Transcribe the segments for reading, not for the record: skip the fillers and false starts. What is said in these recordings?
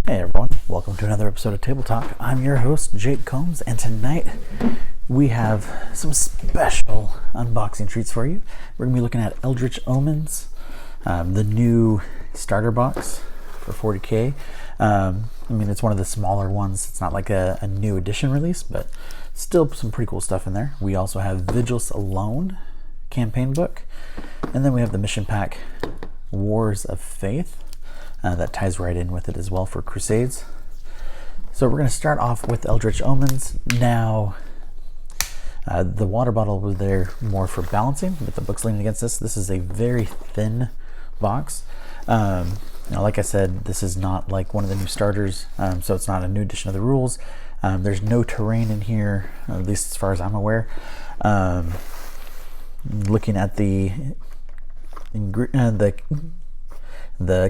Hey everyone, welcome to another episode of Table Talk. I'm your host, Jake Combs, and tonight we have some special unboxing treats for you. We're going to be looking at Eldritch Omens, the new starter box for 40K. It's one of the smaller ones. It's not like a new edition release, but still some pretty cool stuff in there. We also have Vigilus Alone campaign book, and then we have the mission pack Wars of Faith. That ties right in with it as well for Crusades. So we're going to start off with Eldritch Omens. Now, the water bottle was there more for balancing, with the books leaning against this. This is a very thin box. Like I said, this is not like one of the new starters, so it's not a new edition of the rules. There's no terrain in here, at least as far as I'm aware. Looking at the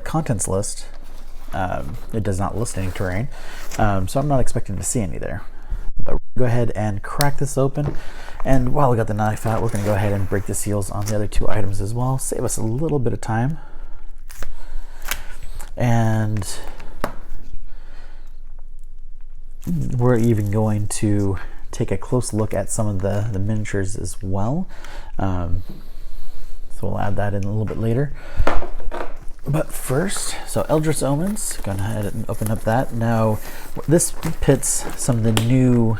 contents list, it does not list any terrain, so I'm not expecting to see any there. But we'll go ahead and crack this open, and while we got the knife out, we're going to go ahead and break the seals on the other two items as well, save us a little bit of time. And we're even going to take a close look at some of the miniatures as well, so we'll add that in a little bit later. But first, so Eldritch Omens, go ahead and open up that. Now, this pits some of the new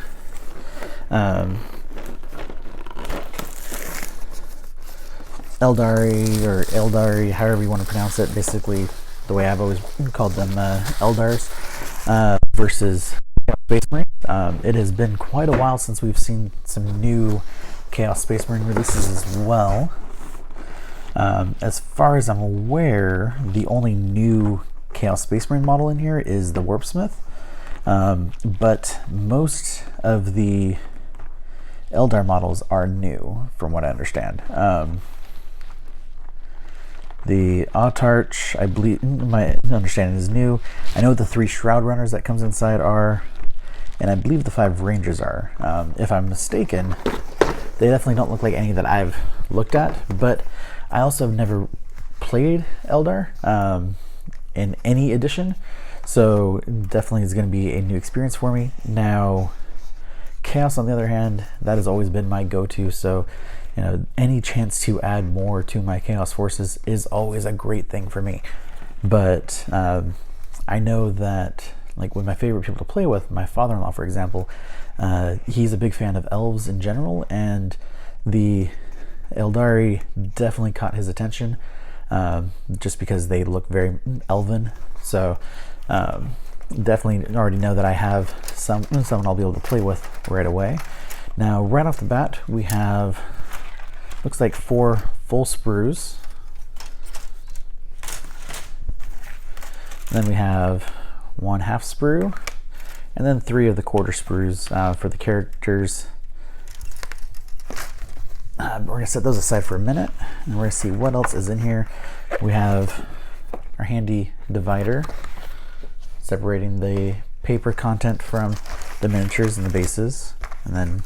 Eldari, however you want to pronounce it, basically the way I've always called them, Eldars, versus Chaos Space Marine. It has been quite a while since we've seen some new Chaos Space Marine releases as well. As far as I'm aware, the only new Chaos Space Marine model in here is the Warpsmith, but most of the Eldar models are new, from what I understand. The Autarch, I believe, my understanding is new. I know the 3 Shroud Runners that comes inside are, and I believe the 5 Rangers are. If I'm mistaken, they definitely don't look like any that I've looked at, but I also have never played Eldar in any edition, so definitely is going to be a new experience for me. Now, Chaos, on the other hand, that has always been my go-to, so any chance to add more to my Chaos forces is always a great thing for me. But I know that, like, with my favorite people to play with, my father-in-law, for example, he's a big fan of elves in general, and the Eldari definitely caught his attention, just because they look very elven. So definitely already know that I have someone I'll be able to play with right away. Now, right off the bat, we have, looks like 4 full sprues. Then we have 1 half sprue, and then 3 of the quarter sprues for the characters. We're going to set those aside for a minute, and we're going to see what else is in here. We have our handy divider, separating the paper content from the miniatures and the bases. And then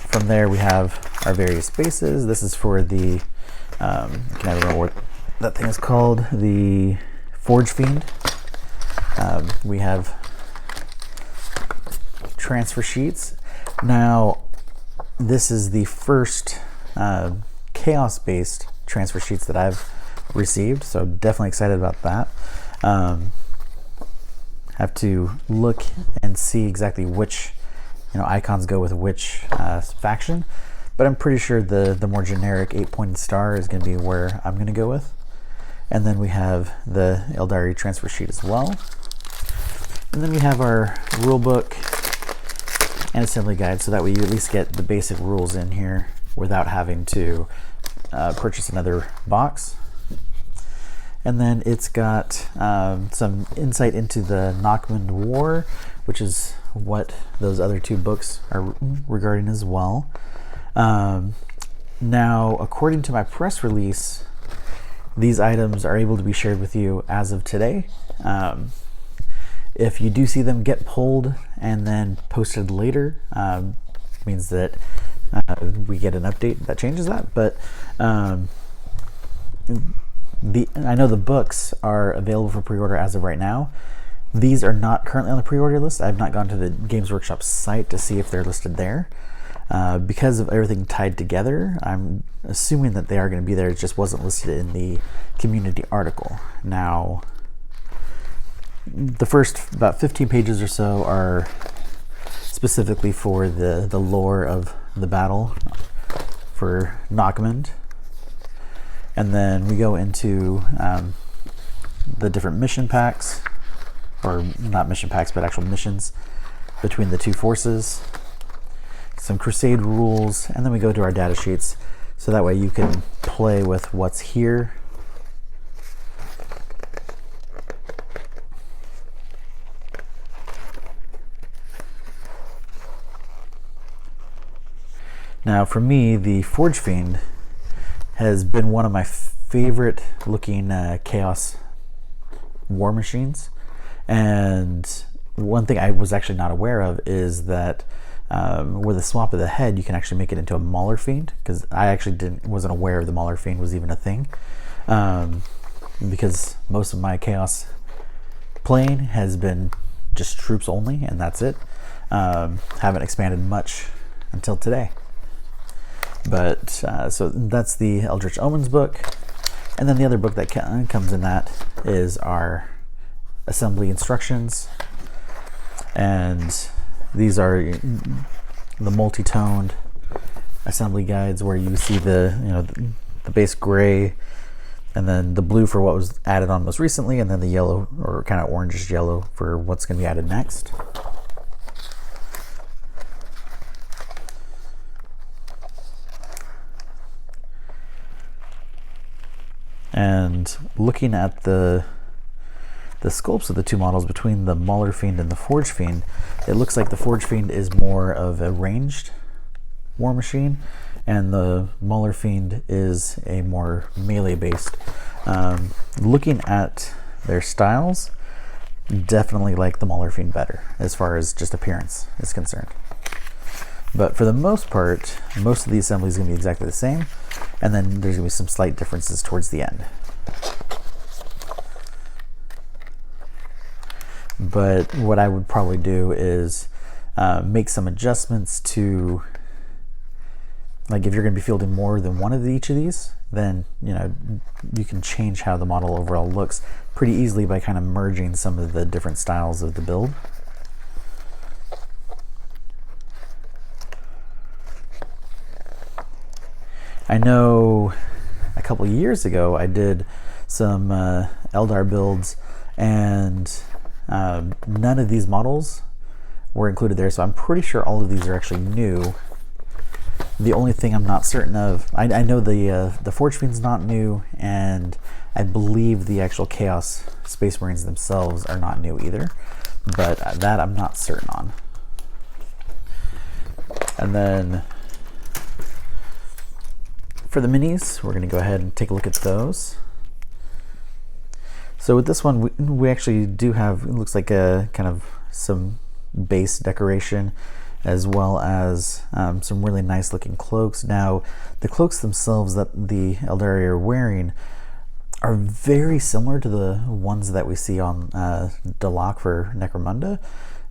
from there we have our various bases. This is for the, I can never remember what that thing is called, the Forgefiend. We have transfer sheets. Now, this is the first Chaos-based transfer sheets that I've received, so definitely excited about that. Have to look and see exactly which icons go with which faction, but I'm pretty sure the more generic 8-pointed star is going to be where I'm going to go with. And then we have the Eldari transfer sheet as well. And then we have our rule book and assembly guide, so that way you at least get the basic rules in here without having to purchase another box. And then it's got some insight into the Nachmund War, which is what those other 2 books are regarding as well. Now, according to my press release, these items are able to be shared with you as of today. If you do see them get pulled and then posted later, means that we get an update that changes that. But I know the books are available for pre-order as of right now. These are not currently on the pre-order list. I've not gone to the Games Workshop site to see if they're listed there. Because of everything tied together, I'm assuming that they are going to be there. It just wasn't listed in the community article. Now, the first about 15 pages or so are specifically for the lore of the battle for Nockmund. And then we go into the different mission packs, or not mission packs, but actual missions between the two forces, some crusade rules, and then we go to our data sheets, so that way you can play with what's here. Now for me, the Forgefiend has been one of my favorite looking chaos war machines. And one thing I was actually not aware of is that with a swap of the head, you can actually make it into a Mauler Fiend, because I actually wasn't aware the Mauler Fiend was even a thing, because most of my chaos playing has been just troops only, and that's it. Haven't expanded much until today. But so that's the Eldritch Omens book, and then the other book that comes in that is our assembly instructions, and these are the multi-toned assembly guides where you see the base gray, and then the blue for what was added on most recently, and then the yellow, or kind of orangish yellow, for what's going to be added next. And looking at the sculpts of the two models between the Mauler Fiend and the Forgefiend, it looks like the Forgefiend is more of a ranged war machine, and the Mauler Fiend is a more melee based. Looking at their styles, definitely like the Mauler Fiend better as far as just appearance is concerned. But for the most part, most of the assembly is going to be exactly the same, and then there's going to be some slight differences towards the end. But what I would probably do is make some adjustments to, like, if you're going to be fielding more than one of each of these, then you can change how the model overall looks pretty easily by kind of merging some of the different styles of the build. I know a couple years ago I did some Eldar builds, and none of these models were included there, so I'm pretty sure all of these are actually new. The only thing I'm not certain of, I know the Forgefiend's not new, and I believe the actual Chaos Space Marines themselves are not new either, but that I'm not certain on. And then for the minis, we're going to go ahead and take a look at those. So with this one, we actually do have, it looks like a kind of some base decoration, as well as some really nice looking cloaks. Now, the cloaks themselves that the Eldari are wearing are very similar to the ones that we see on Dalak for Necromunda.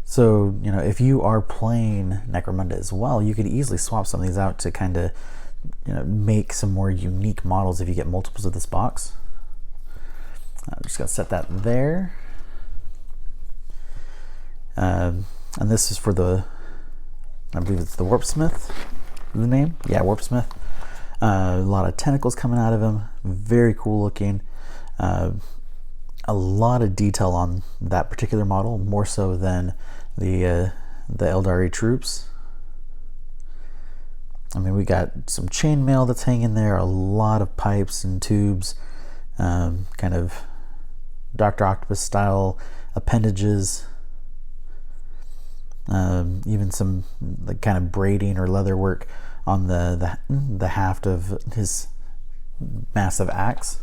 So, if you are playing Necromunda as well, you could easily swap some of these out to kind of make some more unique models if you get multiples of this box. I'm just going to set that there. And this is for I believe it's the Warpsmith, the name? Yeah, Warpsmith. A lot of tentacles coming out of him. Very cool looking. A lot of detail on that particular model, more so than the Eldari troops. I mean, we got some chainmail that's hanging there, a lot of pipes and tubes, kind of Dr. Octopus style appendages, even some kind of braiding or leather work on the haft of his massive axe.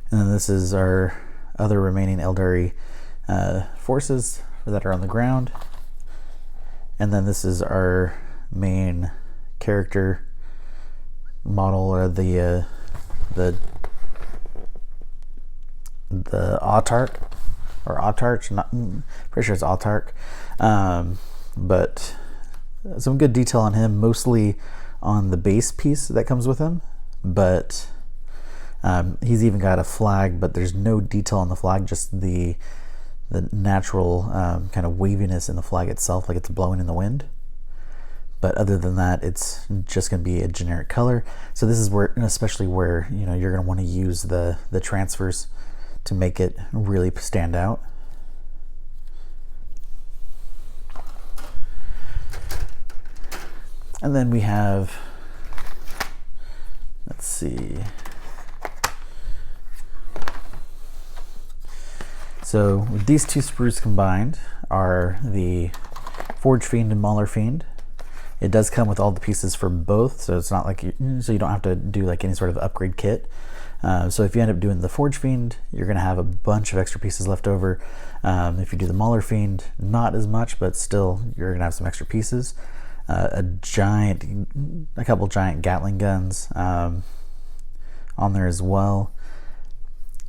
And then this is our other remaining Eldari forces that are on the ground. And then this is our main character model, or the the Autarch, or Autarch, not pretty sure it's Autarch, but some good detail on him, mostly on the base piece that comes with him, but he's even got a flag, but there's no detail on the flag, just the natural kind of waviness in the flag itself, like it's blowing in the wind. But other than that, it's just going to be a generic color. So this is where, especially where, you know, you're going to want to use the transfers to make it really stand out. And then we have, let's see. So these two sprues combined are the Forgefiend and Fiend. It does come with all the pieces for both, so it's not like so you don't have to do like any sort of upgrade kit. So if you end up doing the Forgefiend, you're going to have a bunch of extra pieces left over. If you do the Fiend, not as much, but still you're going to have some extra pieces. A couple giant Gatling guns on there as well.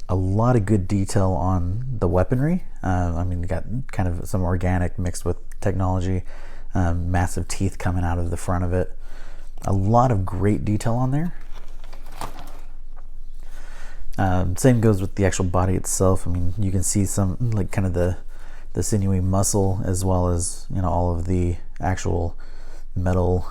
A lot of good detail on the weaponry. I mean, you got kind of some organic mixed with technology. Massive teeth coming out of the front of it. A lot of great detail on there. Same goes with the actual body itself. I mean, you can see some like kind of the sinewy muscle, as well as, you know, all of the actual metal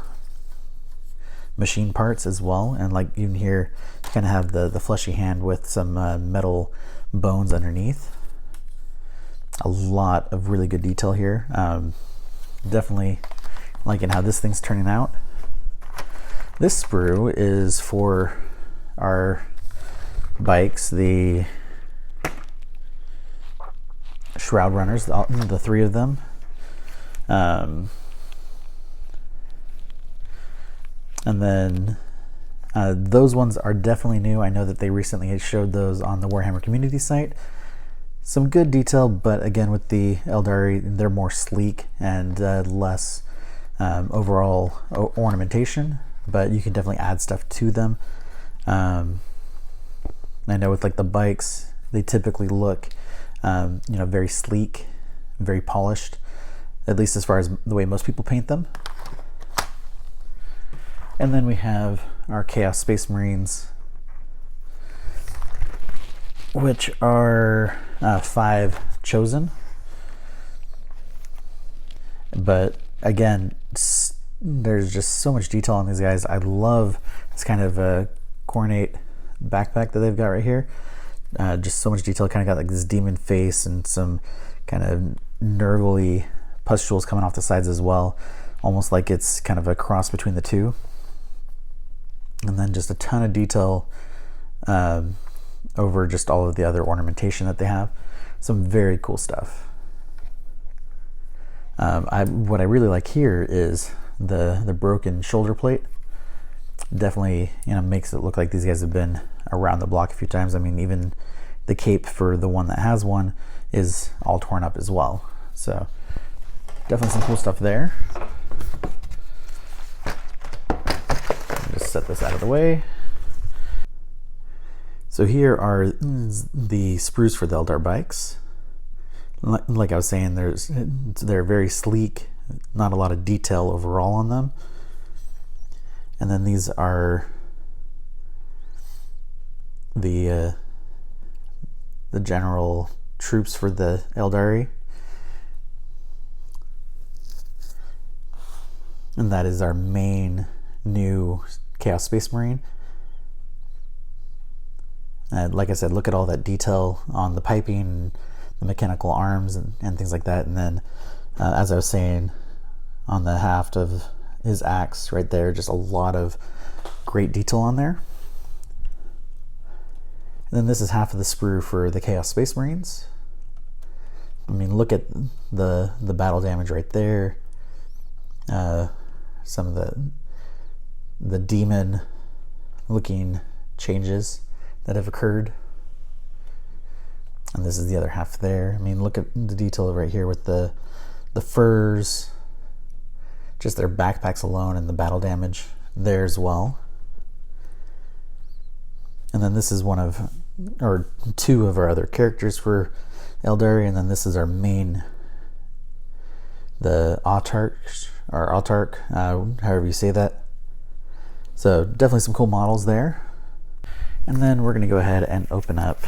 machine parts as well. And like you can hear, you kind of have the fleshy hand with some metal bones underneath. A lot of really good detail here. Definitely liking how this thing's turning out. This sprue is for our bikes, the Shroud Runners, the three of them. And then those ones are definitely new. I know that they recently showed those on the Warhammer community site. Some good detail, but again, with the Eldari, they're more sleek and less overall ornamentation, but you can definitely add stuff to them. I know with like the bikes, they typically look you know, very sleek, very polished, at least as far as the way most people paint them. And then we have our Chaos Space Marines, which are 5 chosen. But again, there's just so much detail on these guys. I love this kind of ornate backpack that they've got right here. Just so much detail. Kind of got like this demon face and some kind of nervily pustules coming off the sides as well, almost like it's kind of a cross between the two. And then just a ton of detail over just all of the other ornamentation that they have. Some very cool stuff. What I really like here is the broken shoulder plate. Definitely, you know, makes it look like these guys have been around the block a few times. I mean, even the cape for the one that has one is all torn up as well. So definitely some cool stuff there. Just set this out of the way. So here are the sprues for the Eldar bikes. Like I was saying, they're very sleek, not a lot of detail overall on them. And then these are the general troops for the Eldari. And that is our main new Chaos Space Marine. Like I said, look at all that detail on the piping, the mechanical arms, and things like that. And then, as I was saying, on the haft of his axe right there, just a lot of great detail on there. And then this is half of the sprue for the Chaos Space Marines. I mean, look at the battle damage right there. Some of the demon looking changes that have occurred. And this is the other half there. I mean, look at the detail right here with the furs, just their backpacks alone, and the battle damage there as well. And then this is one of or two of our other characters for Eldari, and then this is our main, the autarch, or autarch, however you say that. So definitely some cool models there. And then we're going to go ahead and open up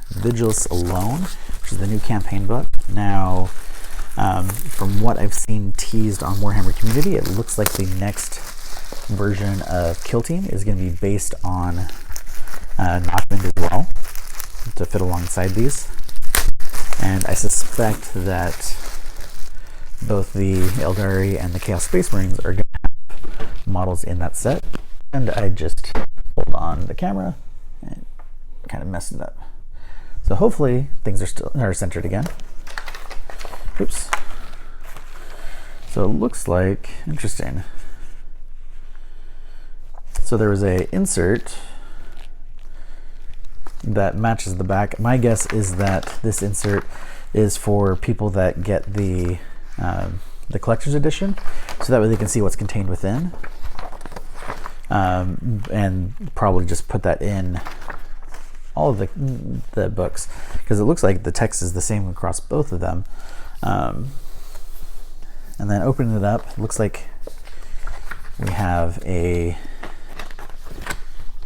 Vigilus Alone, which is the new campaign book. Now, from what I've seen teased on Warhammer Community, it looks like the next version of Kill Team is going to be based on Knockwind as well, to fit alongside these. And I suspect that both the Eldari and the Chaos Space Marines are going to have models in that set. And I just hold on the camera and kind of messed it up. So hopefully things are centered again. Oops. So it looks like, interesting. So there was a insert that matches the back. My guess is that this insert is for people that get the collector's edition, so that way they can see what's contained within, and probably just put that in all of the books, because it looks like the text is the same across both of them. And then opening it up, it looks like we have maybe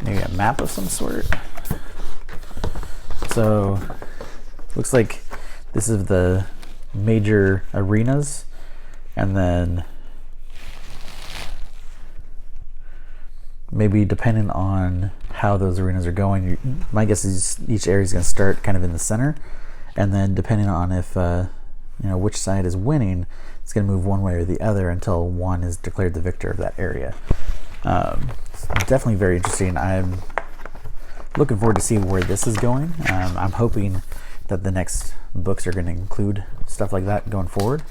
a map of some sort. So looks like this is the major arenas, and then maybe depending on how those arenas are going, my guess is each area is going to start kind of in the center, and then depending on if which side is winning, it's going to move one way or the other until one is declared the victor of that area. It's definitely very interesting. I'm looking forward to see where this is going. I'm hoping that the next books are going to include stuff like that going forward.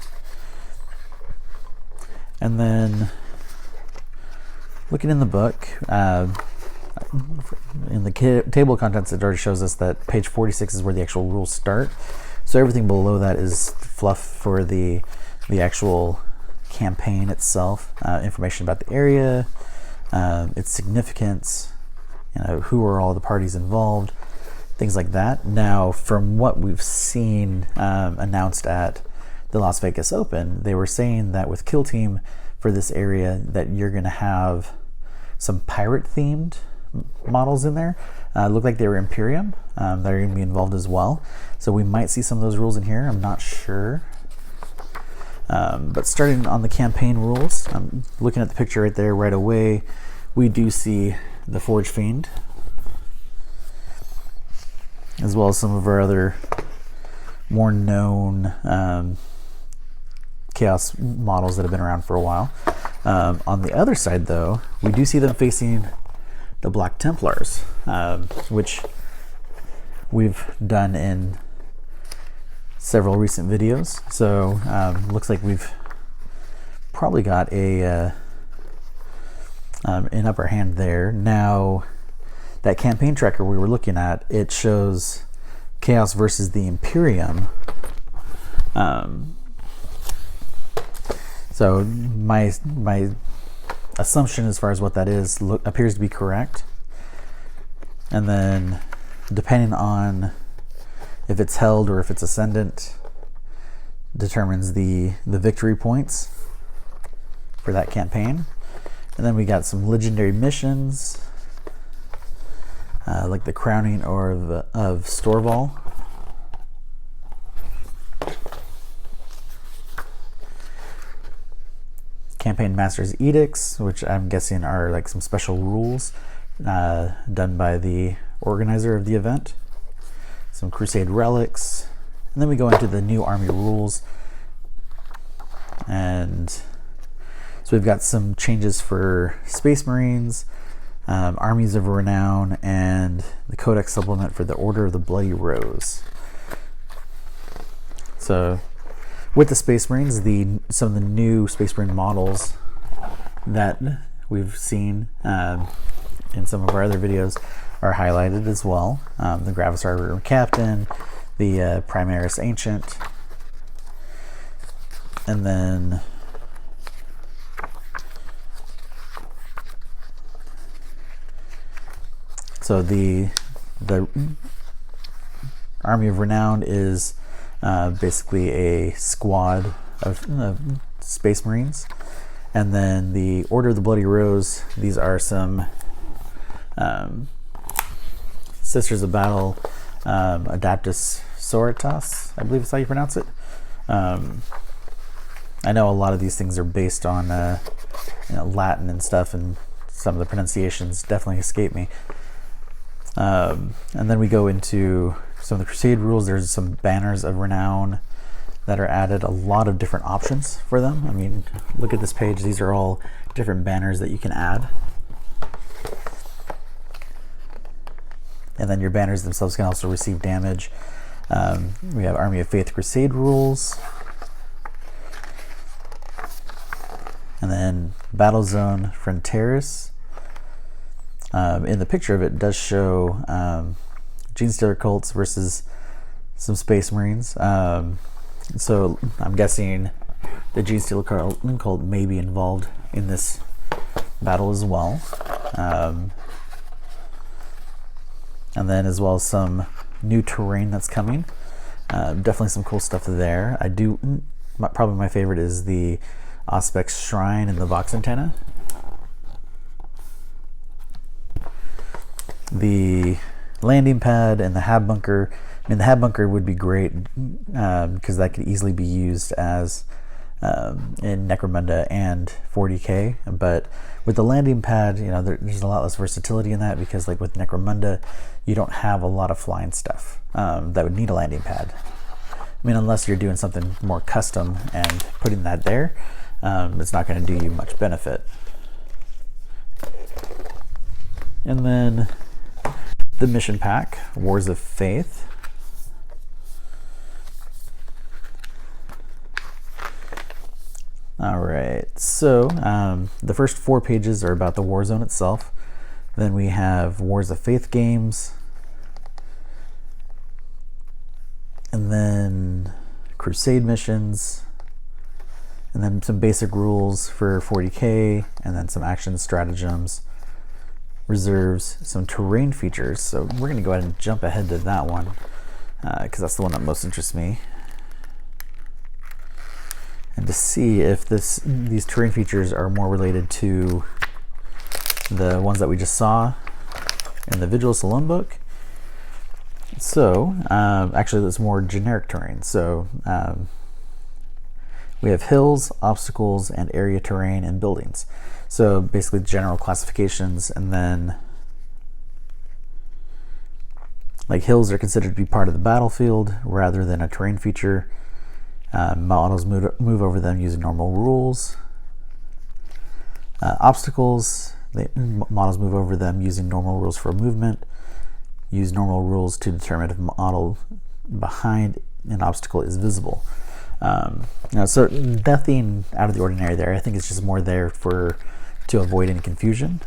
And then looking in the book, in the table of contents, it already shows us that page 46 is where the actual rules start. So everything below that is fluff for the actual campaign itself, information about the area, its significance, who are all the parties involved, things like that. Now, from what we've seen announced at the Las Vegas Open, they were saying that with Kill Team for this area that you're going to have some pirate-themed models in there. Look like they were Imperium that are going to be involved as well. So we might see some of those rules in here. I'm not sure. But starting on the campaign rules, I'm looking at the picture right there right away. We do see the Forgefiend, as well as some of our other more known Chaos models that have been around for a while. On the other side, though, we do see them facing the Black Templars, which we've done in several recent videos. So looks like we've probably got an upper hand there. Now, that campaign tracker we were looking at, it shows Chaos versus the Imperium. So my assumption as far as what that is appears to be correct. And then depending on if it's held or if it's ascendant, determines the victory points for that campaign. And then we got some legendary missions, like the crowning of Storval. Campaign Master's Edicts, which I'm guessing are like some special rules done by the organizer of the event. Some Crusade relics, and then we go into the new army rules. And so we've got some changes for Space Marines, Armies of Renown, and the Codex supplement for the Order of the Bloody Rose. So with the Space Marines, some of the new Space Marine models that we've seen in some of our other videos are highlighted as well. The Gravis Arbiter Captain, the Primaris Ancient, and then so the the Army of Renown is basically a squad of Space Marines. And then the Order of the Bloody Rose, these are some Sisters of Battle, Adaptus Sororitas, I believe is how you pronounce it. I know a lot of these things are based on Latin and stuff, and some of the pronunciations definitely escape me. And then we go into some of the Crusade rules. There's some Banners of Renown that are added, a lot of different options for them. I mean, look at this page. These are all different banners that you can add. And then your banners themselves can also receive damage. We have Army of Faith Crusade rules. And then Battle Zone Fronteris. In the picture of it does show Genestealer cults versus some Space Marines. So I'm guessing the Genestealer cult may be involved in this battle as well. And then as well as some new terrain that's coming. Definitely some cool stuff there. Probably my favorite is the Auspex Shrine and the Vox Antenna. The landing pad and the Hab Bunker. I mean, the Hab Bunker would be great because that could easily be used as in Necromunda and 40k. But with the landing pad, there's a lot less versatility in that, because like with Necromunda, you don't have a lot of flying stuff that would need a landing pad. I mean, unless you're doing something more custom and putting that there, it's not going to do you much benefit. And then the mission pack, Wars of Faith. All right, so the first 4 pages are about the war zone itself. Then we have Wars of Faith games, and then Crusade missions, and then some basic rules for 40k, and then some action stratagems, reserves, some terrain features. So we're going to go ahead and jump ahead to that one because that's the one that most interests me. And to see if these terrain features are more related to the ones that we just saw in the Vigilus Alone book. So actually that's more generic terrain. So we have hills, obstacles, and area terrain and buildings. So basically general classifications, and then like hills are considered to be part of the battlefield rather than a terrain feature. Models move over them using normal rules. Obstacles, models move over them using normal rules for movement. Use normal rules to determine if model behind an obstacle is visible. So nothing out of the ordinary there. I think it's just more there to avoid any confusion.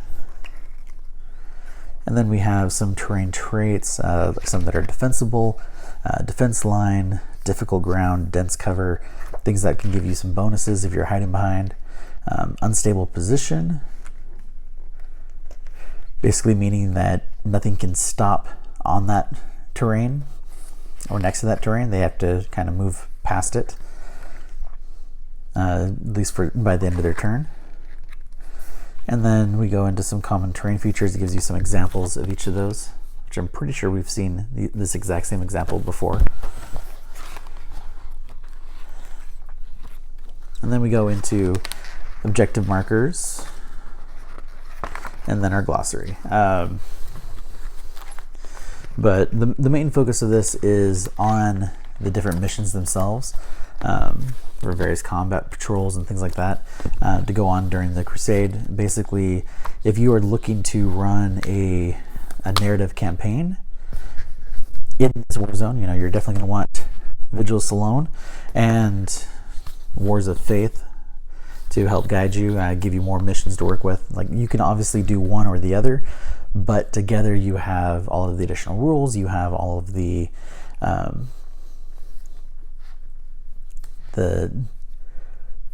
And then we have some terrain traits, some that are defensible, defense line, difficult ground, dense cover, things that can give you some bonuses if you're hiding behind. Unstable position, basically meaning that nothing can stop on that terrain or next to that terrain. They have to kind of move past it, at least by the end of their turn. And then we go into some common terrain features. It gives you some examples of each of those, which I'm pretty sure we've seen this exact same example before. And then we go into objective markers, and then our glossary. But the main focus of this is on the different missions themselves, for various combat patrols and things like that, to go on during the Crusade. Basically, if you are looking to run a narrative campaign in this war zone, you're definitely going to want Vigilus Alone and Wars of Faith to help guide you, give you more missions to work with. Like, you can obviously do one or the other, but together you have all of the additional rules, you have all of the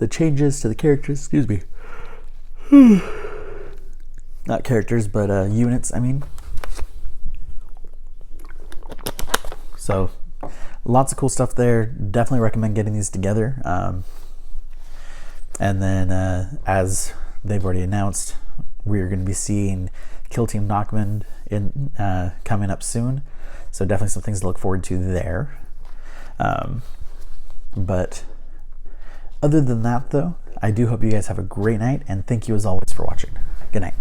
changes to the characters, excuse me. Not characters, but units, I mean. So lots of cool stuff there. Definitely recommend getting these together. And then as they've already announced, we're going to be seeing Kill Team Knockman coming up soon. So definitely some things to look forward to there. But other than that, though, I do hope you guys have a great night, and thank you as always for watching. Good night.